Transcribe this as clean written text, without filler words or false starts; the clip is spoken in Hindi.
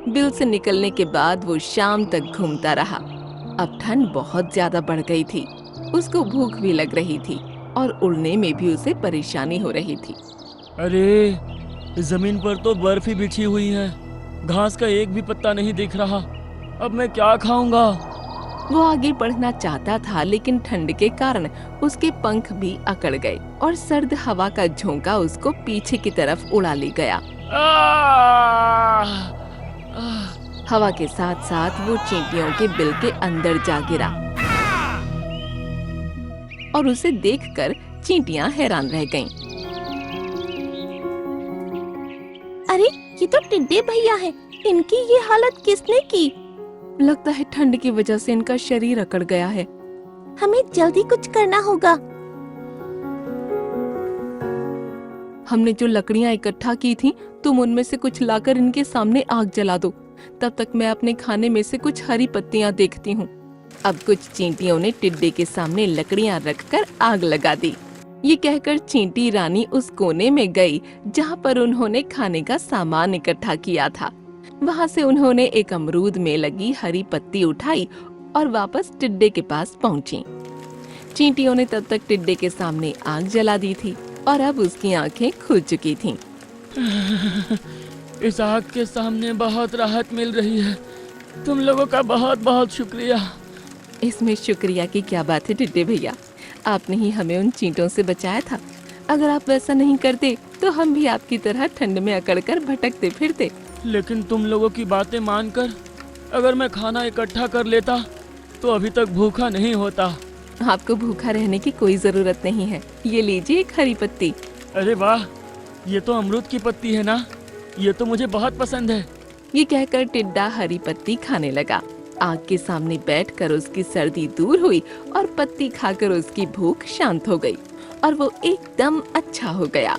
बिल से निकलने के बाद वो शाम तक घूमता रहा। अब ठंड बहुत ज्यादा बढ़ गई थी। उसको भूख भी लग रही थी और उड़ने में भी उसे परेशानी हो रही थी। अरे, जमीन पर तो बर्फ ही बिछी हुई है। घास का एक भी पत्ता नहीं दिख रहा। अब मैं क्या खाऊंगा? वो आगे बढ़ना चाहता था, लेकिन ठंड के कारण उसके पंख भी अकड़ गए और सर्द हवा का झोंका उसको पीछे की तरफ उड़ा ले गया। आह! आह! हवा के साथ साथ वो चींटियों के बिल के अंदर जा गिरा और उसे देखकर चींटियां हैरान रह गईं। अरे, ये तो टिड्डे भैया हैं। इनकी ये हालत किसने की? लगता है ठंड की वजह से इनका शरीर अकड़ गया है। हमें जल्दी कुछ करना होगा। हमने जो लकड़ियां इकट्ठा की थी, तुम उनमें से कुछ लाकर इनके सामने आग जला दो। तब तक मैं अपने खाने में से कुछ हरी पत्तियां देखती हूँ। अब कुछ चींटियों ने टिड्डे के सामने लकड़ियां रखकर आग लगा दी। ये कहकर चींटी रानी उस कोने में गई जहाँ पर उन्होंने खाने का सामान इकट्ठा किया था। वहाँ से उन्होंने एक अमरूद में लगी हरी पत्ती उठाई और वापस टिड्डे के पास पहुँची। चींटियों ने तब तक टिड्डे के सामने आग जला दी थी और अब उसकी आंखें खुल चुकी थीं। इस आग के सामने बहुत राहत मिल रही है। तुम लोगों का बहुत बहुत शुक्रिया। इसमें शुक्रिया की क्या बात है टिड्डे भैया, आपने ही हमें उन चींटों से बचाया था। अगर आप वैसा नहीं करते तो हम भी आपकी तरह ठंड में अकड़कर भटकते फिरते। लेकिन तुम लोगों की बातें मानकर अगर मैं खाना इकट्ठा कर लेता तो अभी तक भूखा नहीं होता। आपको भूखा रहने की कोई जरूरत नहीं है। ये लीजिए एक हरी पत्ती। अरे वाह, ये तो अमरूद की पत्ती है ना? ये तो मुझे बहुत पसंद है। ये कहकर टिड्डा हरी पत्ती खाने लगा। आग के सामने बैठकर उसकी सर्दी दूर हुई और पत्ती खाकर उसकी भूख शांत हो गई और वो एकदम अच्छा हो गया।